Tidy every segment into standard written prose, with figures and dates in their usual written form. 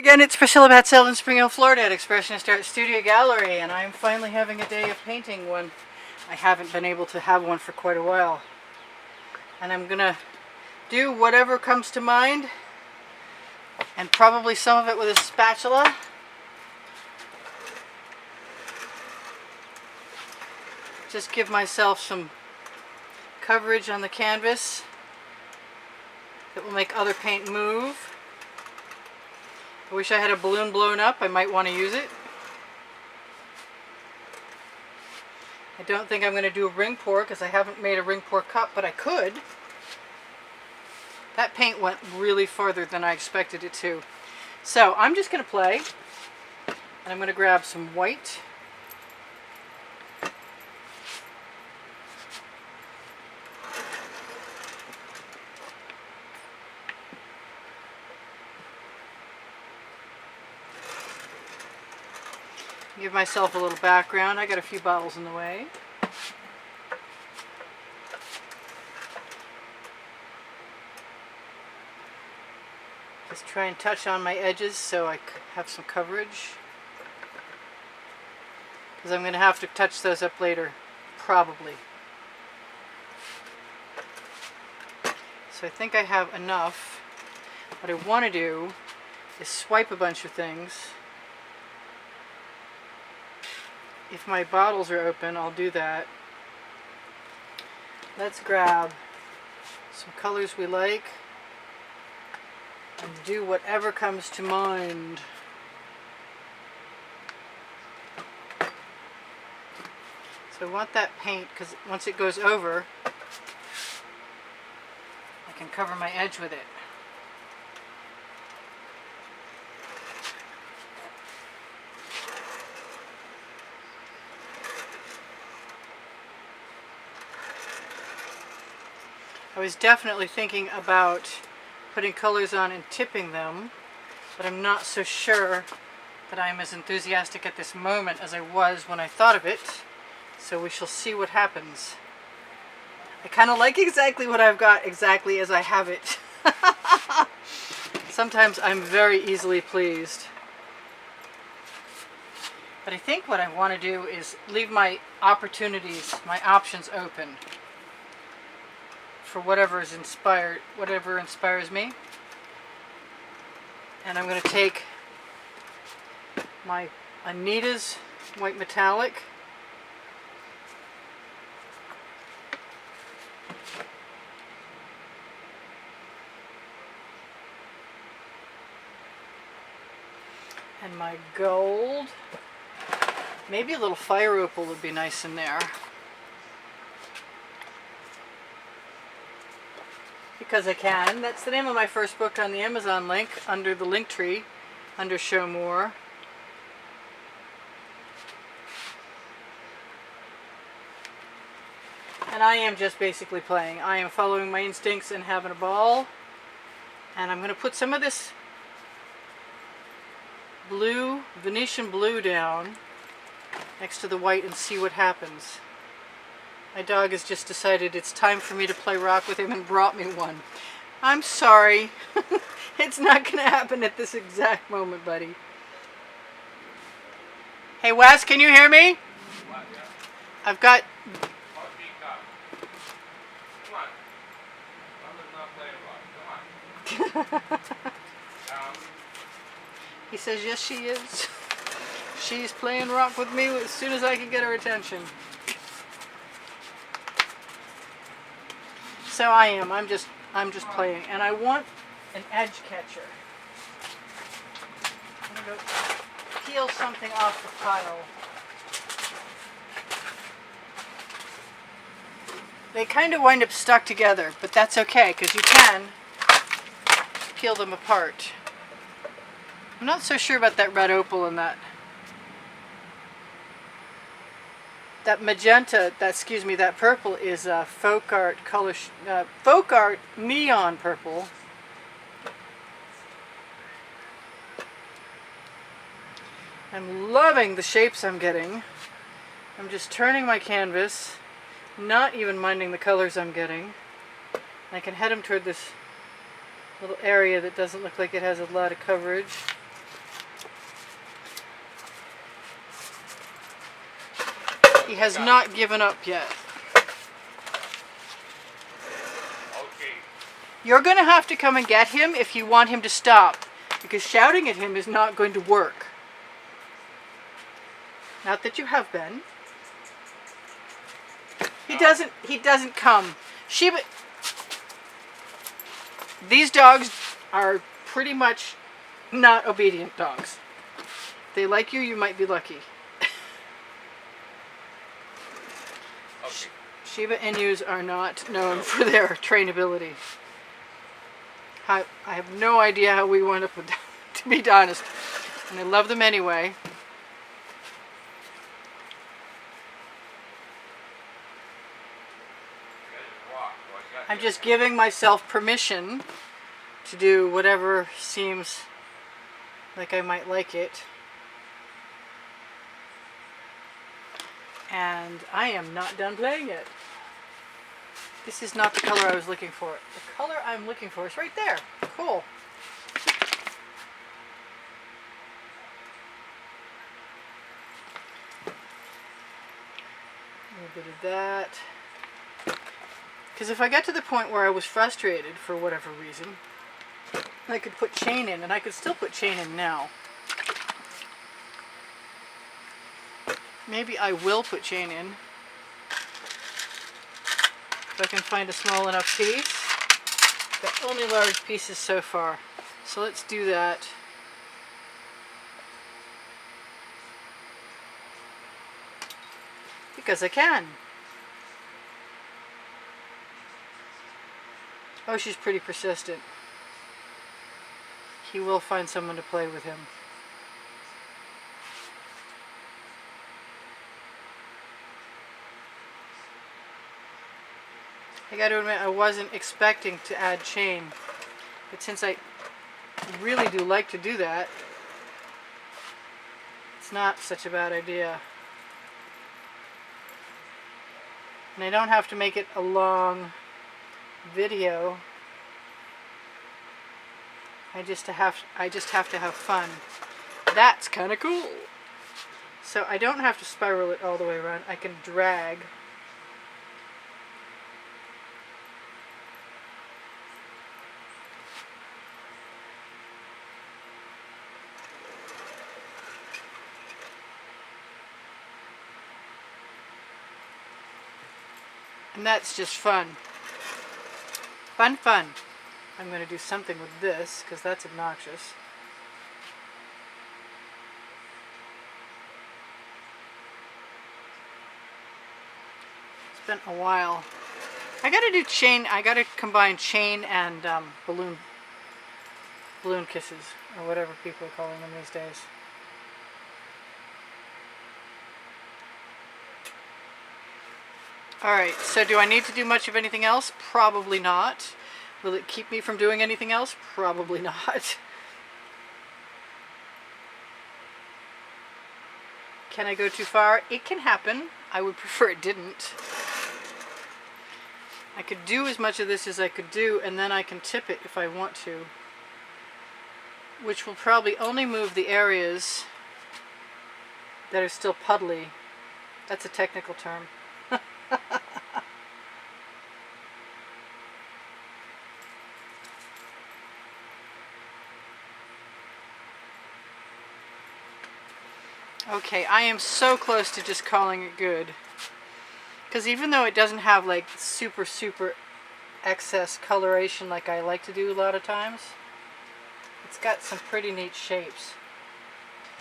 Again, it's Priscilla Batzell in Spring Hill, Florida at Expressionist Art Studio Gallery, and I'm finally having a day of painting when I haven't been able to have one for quite a while. And I'm gonna do whatever comes to mind, and probably some of it with a spatula. Just give myself some coverage on the canvas that will make other paint move. I wish I had a balloon blown up. I might want to use it. I don't think I'm going to do a ring pour because I haven't made a ring pour cup, but I could. That paint went really farther than I expected it to. So I'm just going to play, and I'm going to grab some white. Give myself a little background. I got a few bottles in the way. Just try and touch on my edges so I have some coverage. Because I'm going to have to touch those up later, probably. So I think I have enough. What I want to do is swipe a bunch of things. If my bottles are open, I'll do that. Let's grab some colors we like and do whatever comes to mind. So I want that paint because once it goes over, I can cover my edge with it. I was definitely thinking about putting colors on and tipping them, but I'm not so sure that I'm as enthusiastic at this moment as I was when I thought of it, so we shall see what happens. I kind of like exactly what I've got exactly as I have it. Sometimes I'm very easily pleased. But I think what I want to do is leave my opportunities, my options open for whatever inspires me. And I'm going to take my Anita's white metallic, and my gold. Maybe a little fire opal would be nice in there. Because I can. That's the name of my first book on the Amazon link, under the link tree, under Show More. And I am just basically playing. I am following my instincts and having a ball. And I'm going to put some of this blue, Venetian blue, down next to the white and see what happens. My dog has just decided it's time for me to play rock with him and brought me one. I'm sorry. It's not going to happen at this exact moment, buddy. Hey, Wes, can you hear me? What, yeah? I've got... Come on. He says, yes, she is. She's playing rock with me as soon as I can get her attention. So I am. I'm just playing, and I want an edge catcher. I'm going to peel something off the pile. They kind of wind up stuck together, but that's okay because you can peel them apart. I'm not so sure about that red opal and that magenta, that purple is Folk Art color, Folk Art neon purple. I'm loving the shapes I'm getting. I'm just turning my canvas, not even minding the colors I'm getting. I can head them toward this little area that doesn't look like it has a lot of coverage. He has not given up yet. Okay. You're going to have to come and get him if you want him to stop, because shouting at him is not going to work. Not that you have been. He doesn't come. Shiba. These dogs are pretty much not obedient dogs. If they like you, you might be lucky. Okay. Shiba Inus are not known for their trainability. I have no idea how we wound up with them, to be honest. And I love them anyway. I'm just giving myself permission to do whatever seems like I might like it. And I am not done playing it. This is not the color I was looking for. The color I'm looking for is right there. Cool. A little bit of that. Because if I got to the point where I was frustrated for whatever reason, I could put chain in, and I could still put chain in now. Maybe I will put chain in if I can find a small enough piece. Got only large pieces so far, so let's do that. Because I can. Oh, she's pretty persistent. He will find someone to play with him. I gotta admit, I wasn't expecting to add chain, but since I really do like to do that, it's not such a bad idea. And I don't have to make it a long video. I just have to have fun. That's kind of cool. So I don't have to spiral it all the way around. I can drag. And that's just fun. Fun, fun. I'm going to do something with this because that's obnoxious. It's been a while. I got to do chain. I got to combine chain and balloon kisses, or whatever people are calling them these days. Alright, so do I need to do much of anything else? Probably not. Will it keep me from doing anything else? Probably not. Can I go too far? It can happen. I would prefer it didn't. I could do as much of this as I could do, and then I can tip it if I want to. Which will probably only move the areas that are still puddly. That's a technical term. Okay, I am so close to just calling it good. Because even though it doesn't have like super excess coloration like I like to do a lot of times, it's got some pretty neat shapes.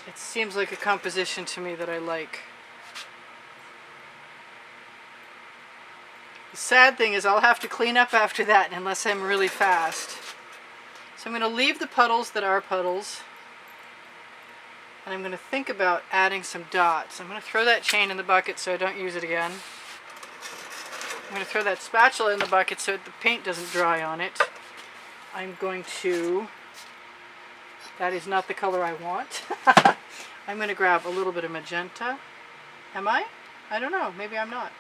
It seems like a composition to me that I like. The sad thing is I'll have to clean up after that unless I'm really fast. So I'm going to leave the puddles that are puddles. And I'm going to think about adding some dots. I'm going to throw that chain in the bucket so I don't use it again. I'm going to throw that spatula in the bucket so the paint doesn't dry on it. I'm going to... That is not the color I want. I'm going to grab a little bit of magenta. Am I? I don't know. Maybe I'm not.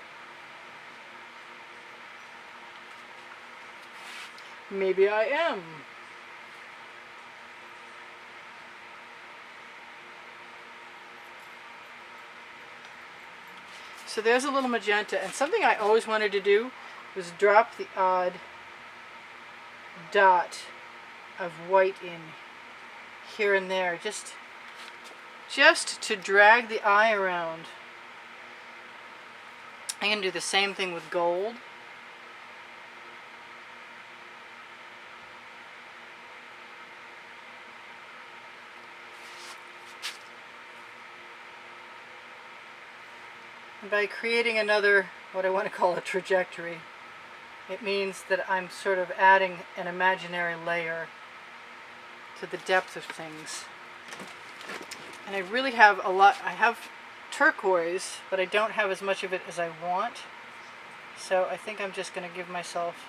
Maybe I am. So there's a little magenta, and something I always wanted to do was drop the odd dot of white in here and there, just to drag the eye around. I'm going to do the same thing with gold. And by creating another, what I want to call a trajectory, it means that I'm sort of adding an imaginary layer to the depth of things. And I really have a lot. I have turquoise, but I don't have as much of it as I want. So I think I'm just going to give myself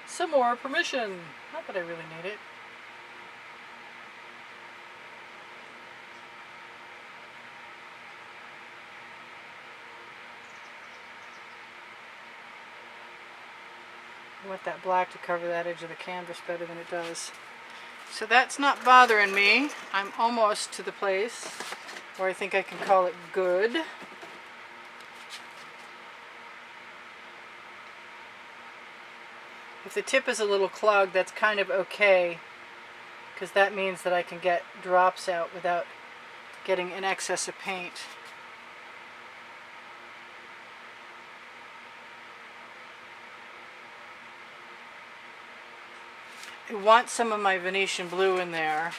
some more permission. Not that I really need it. I want that black to cover that edge of the canvas better than it does. So that's not bothering me. I'm almost to the place where I think I can call it good. If the tip is a little clogged, that's kind of okay, because that means that I can get drops out without getting an excess of paint. I want some of my Venetian blue in there.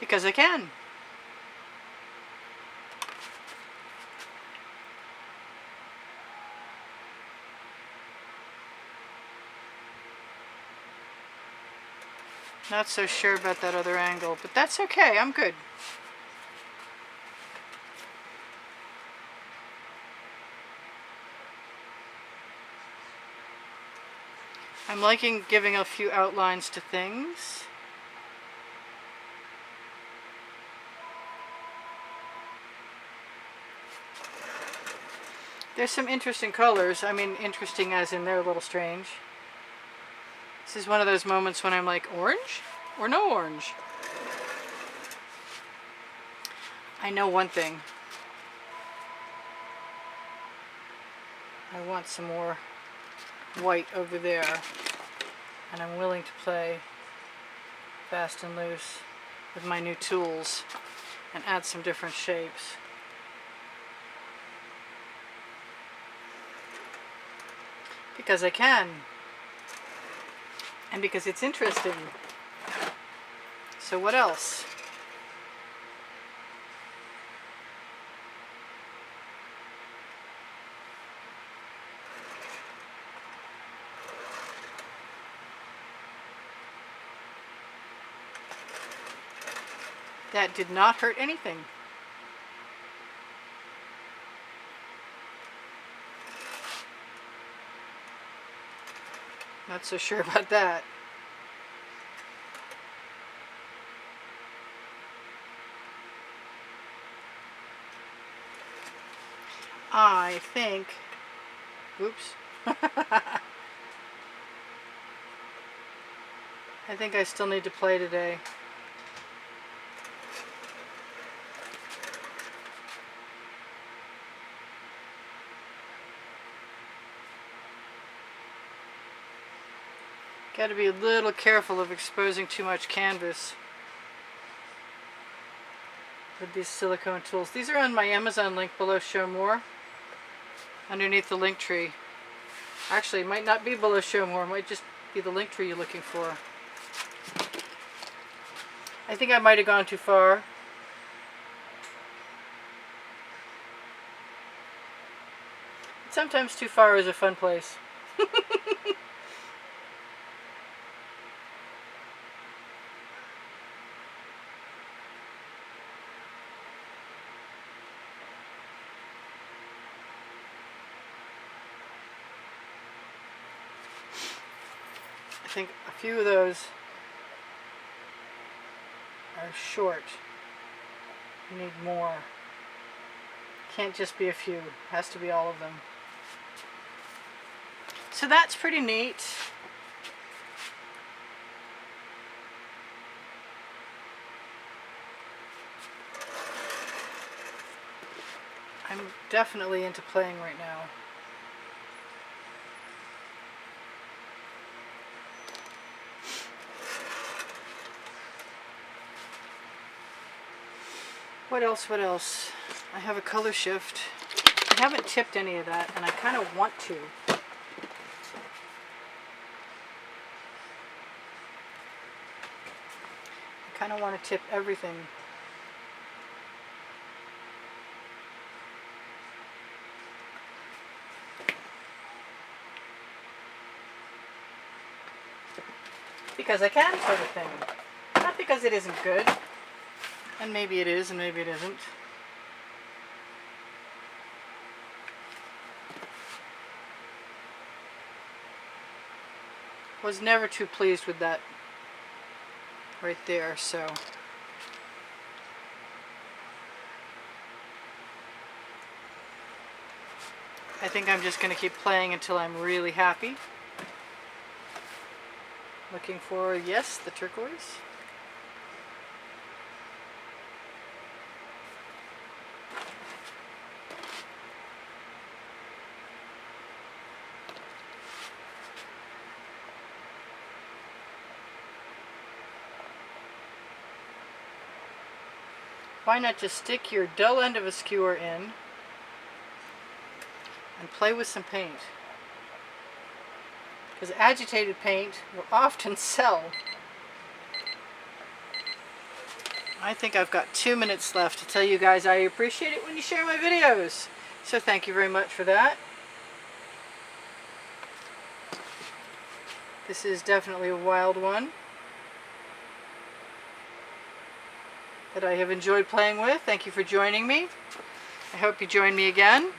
Because I can. Not so sure about that other angle, but that's okay, I'm good. I'm liking giving a few outlines to things. There's some interesting colors. I mean, interesting as in they're a little strange. This is one of those moments when I'm like, orange or no orange? I know one thing. I want some more white over there, and I'm willing to play fast and loose with my new tools and add some different shapes. Because I can, and because it's interesting. So what else? That did not hurt anything. Not so sure about that. I think, oops. I think I still need to play today. Got to be a little careful of exposing too much canvas with these silicone tools. These are on my Amazon link below, show more, underneath the link tree. Actually, it might not be below show more, it might just be the link tree you're looking for. I think I might have gone too far. Sometimes too far is a fun place. I think a few of those are short. You need more. Can't just be a few. Has to be all of them. So that's pretty neat. I'm definitely into playing right now. What else, what else? I have a color shift. I haven't tipped any of that, and I kind of want to. I kind of want to tip everything. Because I can, sort of thing. Not because it isn't good. And maybe it is, and maybe it isn't. Was never too pleased with that right there, so. I think I'm just going to keep playing until I'm really happy. Looking for, yes, the turquoise. Why not just stick your dull end of a skewer in and play with some paint? Because agitated paint will often sell. I think I've got 2 minutes left to tell you guys I appreciate it when you share my videos. So thank you very much for that. This is definitely a wild one that I have enjoyed playing with. Thank you for joining me. I hope you join me again.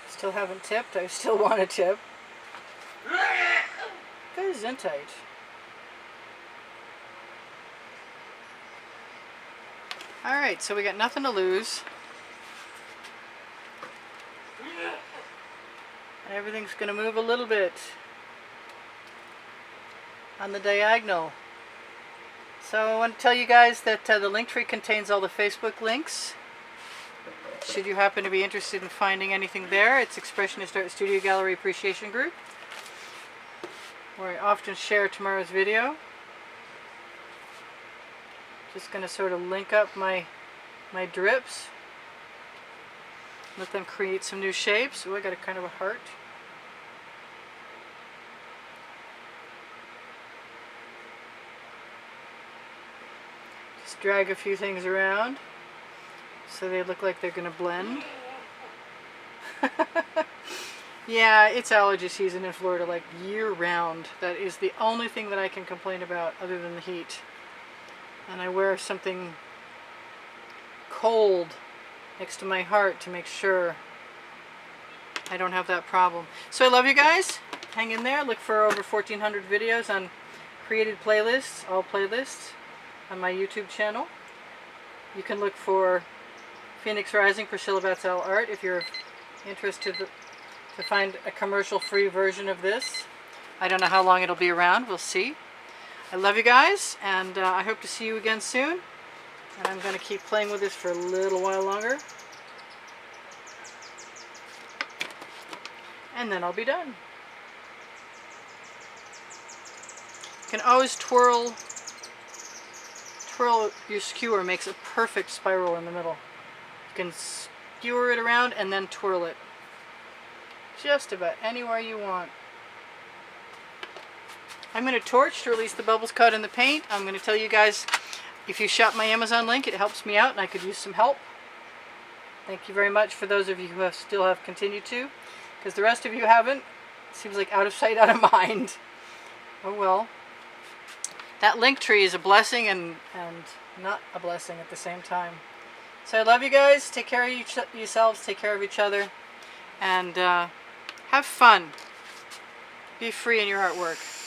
Still haven't tipped. I still want to tip. Gesundheit. Alright, so we got nothing to lose. And everything's going to move a little bit on the diagonal. So I want to tell you guys that the link tree contains all the Facebook links. Should you happen to be interested in finding anything there, it's Expressionist Art Studio Gallery Appreciation Group, where I often share tomorrow's video. Just going to sort of link up my drips. Let them create some new shapes. Oh, I got a kind of a heart. Just drag a few things around so they look like they're going to blend. Yeah, it's allergy season in Florida, like year-round. That is the only thing that I can complain about other than the heat. And I wear something cold next to my heart to make sure I don't have that problem. So I love you guys. Hang in there. Look for over 1,400 videos on created playlists, all playlists, on my YouTube channel. You can look for Phoenix Rising Priscilla Batzell art if you're interested to find a commercial-free version of this. I don't know how long it'll be around. We'll see. I love you guys, and I hope to see you again soon. And I'm going to keep playing with this for a little while longer. And then I'll be done. You can always twirl your skewer, makes a perfect spiral in the middle. You can skewer it around and then twirl it. Just about anywhere you want. I'm going to torch to release the bubbles caught in the paint. I'm going to tell you guys, if you shop my Amazon link, it helps me out and I could use some help. Thank you very much for those of you who still have continued to, because the rest of you haven't. It seems like out of sight, out of mind. Oh well. That link tree is a blessing and not a blessing at the same time. So I love you guys. Take care of yourselves. Take care of each other. And have fun. Be free in your artwork.